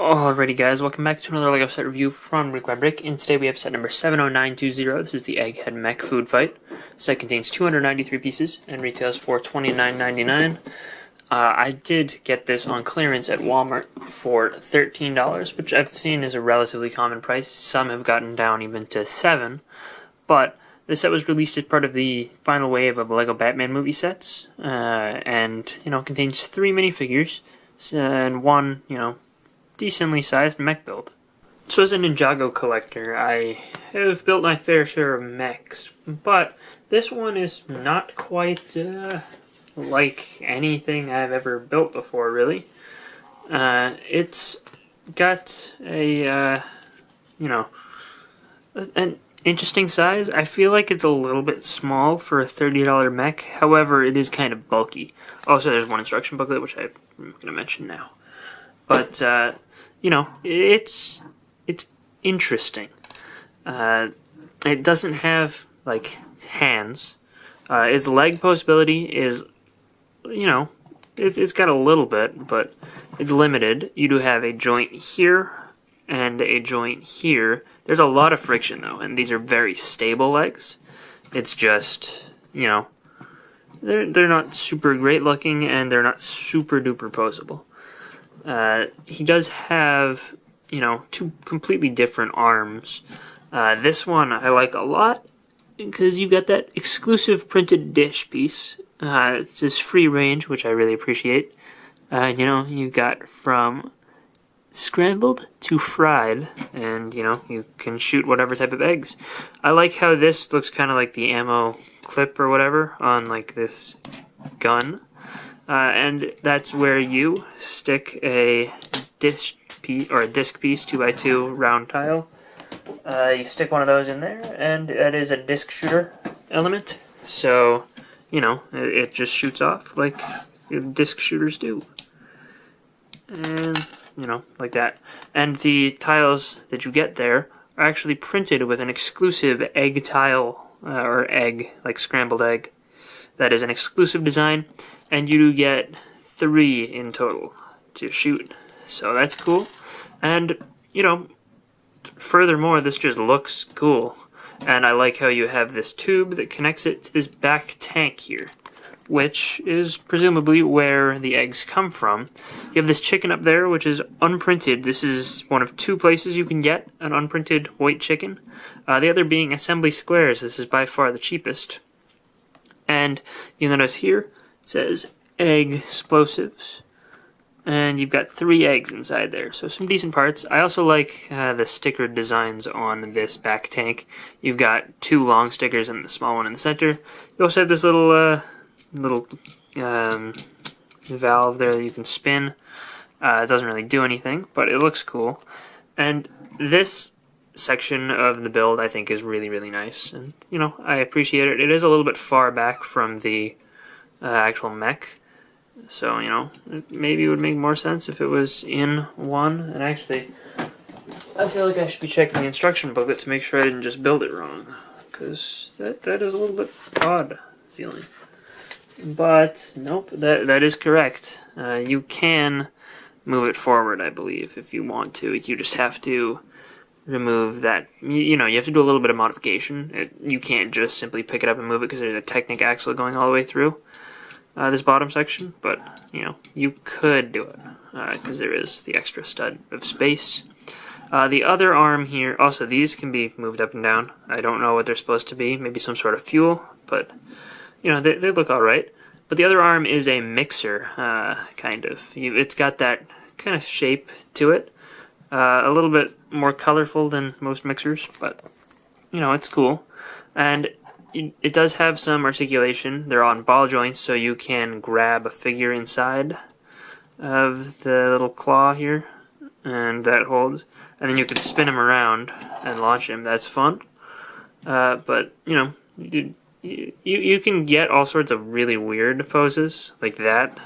Alrighty guys, welcome back to another LEGO set review from BrickByBrick, and today we have set number 70920. This is the Egghead Mech Food Fight. The set contains 293 pieces and retails for $29.99. I did get this on clearance at Walmart for $13, which I've seen is a relatively common price. Some have gotten down even to $7, but this set was released as part of the final wave of LEGO Batman movie sets, and contains 3 minifigures and one, decently sized mech build. So as a Ninjago collector, I have built my fair share of mechs, but this one is not quite like anything I've ever built before, really. It's got a, an interesting size. I feel like it's a little bit small for a $30 mech, however, it is kind of bulky. Also, there's one instruction booklet, which I'm going to mention now. But, it's interesting. It doesn't have, like, hands. Its leg postability is, it's got a little bit, but it's limited. You do have a joint here and a joint here. There's a lot of friction, though, and these are very stable legs. It's just, they're not super great looking, and they're not super duper posable. He does have, 2 completely different arms. This one I like a lot because you got that exclusive printed dish piece. It's this free range, which I really appreciate. You got from scrambled to fried, and, you can shoot whatever type of eggs. I like how this looks kind of like the ammo clip or whatever on, like, this gun. And that's where you stick a dish piece, or a disc piece, 2x2 round tile. You stick one of those in there, and that is a disc shooter element. So, it just shoots off like disc shooters do. And, like that. And the tiles that you get there are actually printed with an exclusive egg tile, or egg, like scrambled egg. That is an exclusive design, and you do get 3 in total to shoot. So that's cool. And, furthermore, this just looks cool. And I like how you have this tube that connects it to this back tank here, which is presumably where the eggs come from. You have this chicken up there, which is unprinted. This is one of 2 places you can get an unprinted white chicken. The other being assembly squares. This is by far the cheapest. And you notice here, it says egg explosives. And you've got 3 eggs inside there, so some decent parts. I also like the sticker designs on this back tank. You've got 2 long stickers and the small one in the center. You also have this little valve there that you can spin. It doesn't really do anything, but it looks cool. And this section of the build I think is really, really nice, and I appreciate it. It is a little bit far back from the actual mech, so maybe it would make more sense if it was in one. And actually, I feel like I should be checking the instruction booklet to make sure I didn't just build it wrong, because that is a little bit odd feeling. But nope, that is correct. You can move it forward, I believe, if you want to. You just have to remove that, you have to do a little bit of modification. You can't just simply pick it up and move it because there's a Technic axle going all the way through this bottom section, but you could do it because there is the extra stud of space. The other arm here, also these can be moved up and down. I don't know what they're supposed to be, maybe some sort of fuel, but they look alright. But the other arm is a mixer, kind of. It's got that kind of shape to it. A little bit more colorful than most mixers, but it's cool. And it does have some articulation. They're on ball joints, so you can grab a figure inside of the little claw here, and that holds. And then you can spin him around and launch him. That's fun. But you can get all sorts of really weird poses like that.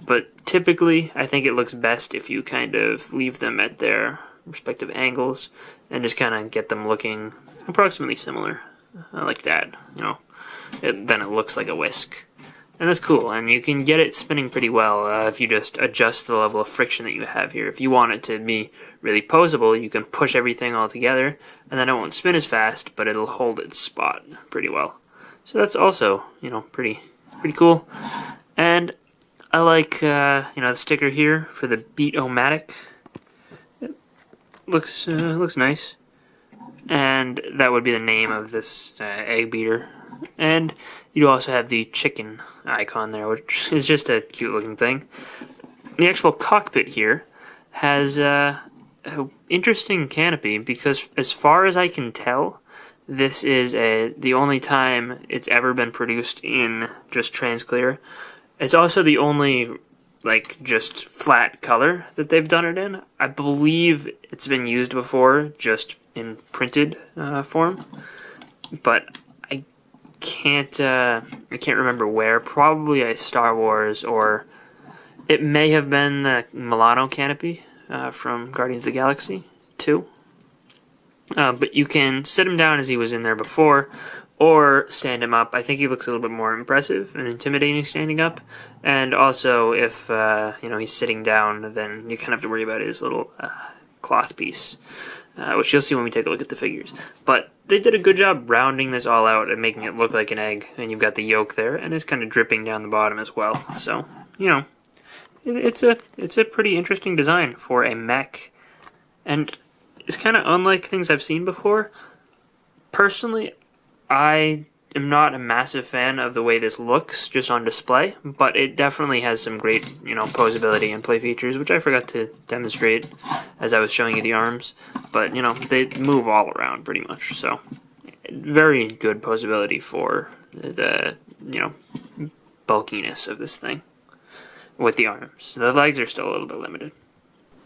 But typically, I think it looks best if you kind of leave them at their respective angles and just kind of get them looking approximately similar, like that. Then it looks like a whisk. And that's cool, and you can get it spinning pretty well if you just adjust the level of friction that you have here. If you want it to be really poseable, you can push everything all together, and then it won't spin as fast, but it'll hold its spot pretty well. So that's also, pretty cool. And I like, the sticker here for the Beat-O-Matic. It looks nice. And that would be the name of this egg beater. And you also have the chicken icon there, which is just a cute looking thing. The actual cockpit here has an interesting canopy because, as far as I can tell, this is the only time it's ever been produced in just transclear. It's also the only just flat color that they've done it in. I believe it's been used before just in printed form, but I can't remember where. Probably a Star Wars, or it may have been the Milano canopy from Guardians of the Galaxy 2. But you can sit him down as he was in there before, or stand him up. I think he looks a little bit more impressive and intimidating standing up. And also, if he's sitting down, then you kind of have to worry about his little cloth piece, which you'll see when we take a look at the figures. But they did a good job rounding this all out and making it look like an egg. And you've got the yolk there, and it's kind of dripping down the bottom as well. So, it's a pretty interesting design for a mech, and it's kind of unlike things I've seen before. Personally, I am not a massive fan of the way this looks just on display, but it definitely has some great, posability and play features, which I forgot to demonstrate as I was showing you the arms. But, they move all around pretty much, so very good posability for the, bulkiness of this thing with the arms. The legs are still a little bit limited.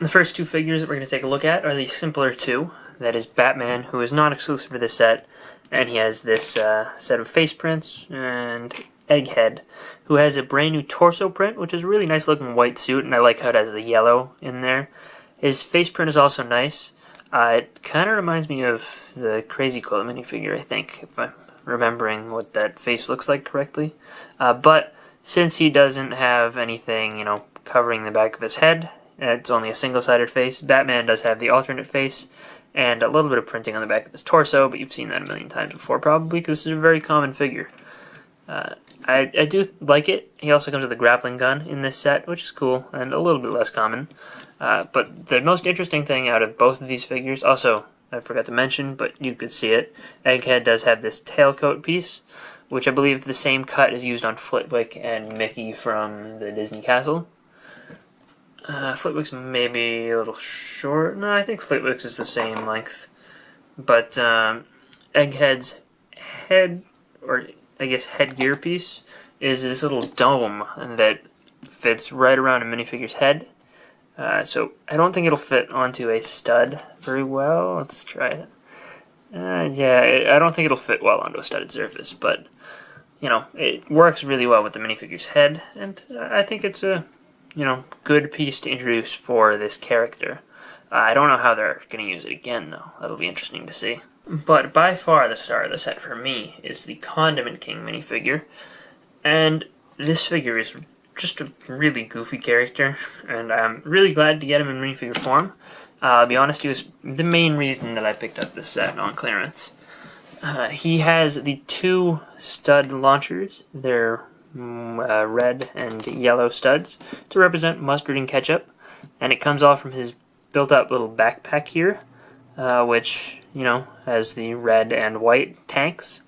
The first two figures that we're going to take a look at are the simpler two. That is Batman, who is not exclusive to this set, and he has this set of face prints, and Egghead, who has a brand new torso print, which is a really nice looking white suit, and I like how it has the yellow in there. His face print is also nice. It kind of reminds me of the Crazy Colt minifigure, I think, if I'm remembering what that face looks like correctly. But since he doesn't have anything, covering the back of his head, it's only a single-sided face, Batman does have the alternate face, and a little bit of printing on the back of his torso, but you've seen that a million times before probably, because this is a very common figure. I do like it. He also comes with a grappling gun in this set, which is cool, and a little bit less common. But the most interesting thing out of both of these figures, also, I forgot to mention, but you could see it, Egghead does have this tailcoat piece, which I believe the same cut is used on Flitwick and Mickey from the Disney Castle. Flitwick's maybe a little short. No, I think Flitwick's is the same length. But Egghead's head, or I guess headgear piece, is this little dome that fits right around a minifigure's head. So I don't think it'll fit onto a stud very well. Let's try it. Yeah, I don't think it'll fit well onto a studded surface, but it works really well with the minifigure's head, and I think it's a good piece to introduce for this character. I don't know how they're going to use it again, though. That'll be interesting to see. But by far the star of the set for me is the Condiment King minifigure. And this figure is just a really goofy character, and I'm really glad to get him in minifigure form. I'll be honest, he was the main reason that I picked up this set on clearance. He has the two stud launchers. They're red and yellow studs to represent mustard and ketchup, and it comes off from his built-up little backpack here, which has the red and white tanks.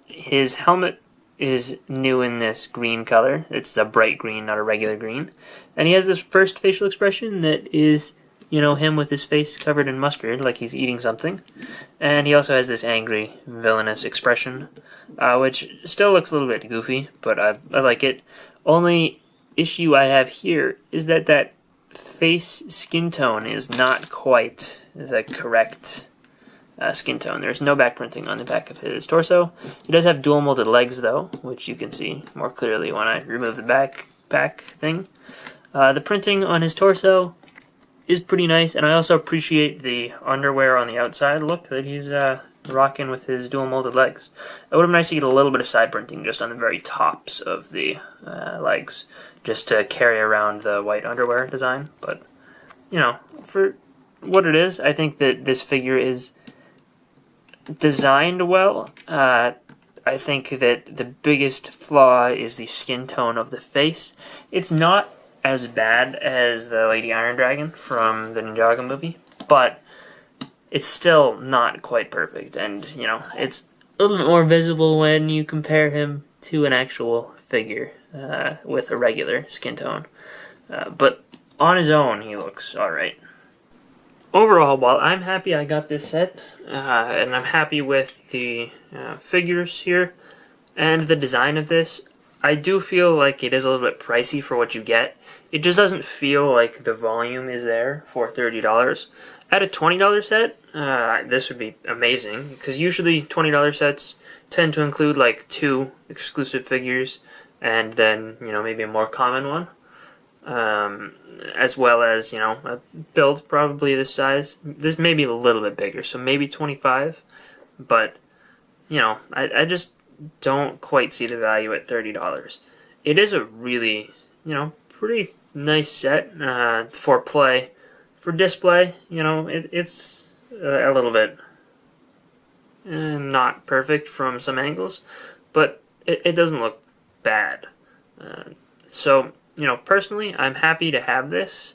His helmet is new in this green color. It's a bright green, not a regular green, and he has this first facial expression that is him with his face covered in mustard, like he's eating something. And he also has this angry, villainous expression, which still looks a little bit goofy, but I like it. Only issue I have here is that face skin tone is not quite the correct skin tone. There's no back printing on the back of his torso. He does have dual molded legs, though, which you can see more clearly when I remove the backpack thing. The printing on his torso is pretty nice, and I also appreciate the underwear on the outside look that he's rocking with his dual molded legs. It would have been nice to get a little bit of side printing just on the very tops of the legs, just to carry around the white underwear design. But, you know, for what it is, I think that this figure is designed well. I think that the biggest flaw is the skin tone of the face. It's not as bad as the Lady Iron Dragon from the Ninjago movie, but it's still not quite perfect, and, you know, it's a little bit more visible when you compare him to an actual figure with a regular skin tone. But on his own, he looks alright. Overall, while I'm happy I got this set, and I'm happy with the figures here, and the design of this, I do feel like it is a little bit pricey for what you get. It just doesn't feel like the volume is there for $30. At a $20 set, this would be amazing, because usually $20 sets tend to include like 2 exclusive figures, and then, you know, maybe a more common one. As well as, you know, a build probably this size. This may be a little bit bigger, so maybe 25, but, you know, I just don't quite see the value at $30. It is a really, you know, pretty nice set for play. For display, you know, it's a little bit not perfect from some angles, but it doesn't look bad. So, you know, personally, I'm happy to have this.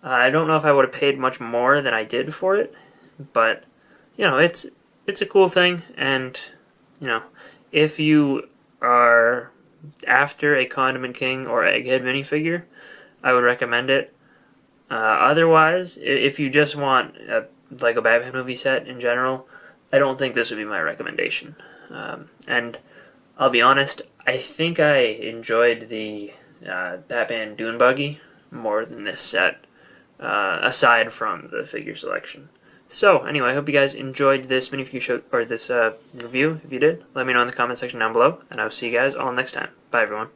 I don't know if I would have paid much more than I did for it, but, you know, it's a cool thing, and, you know, if you are after a Condiment King or Egghead minifigure, I would recommend it. Otherwise, if you just want a Lego Batman movie set in general, I don't think this would be my recommendation. And I'll be honest, I think I enjoyed the Batman Dune Buggy more than this set, aside from the figure selection. So, anyway, I hope you guys enjoyed this minifigure show, or this review. If you did, let me know in the comment section down below, and I'll see you guys all next time. Bye, everyone.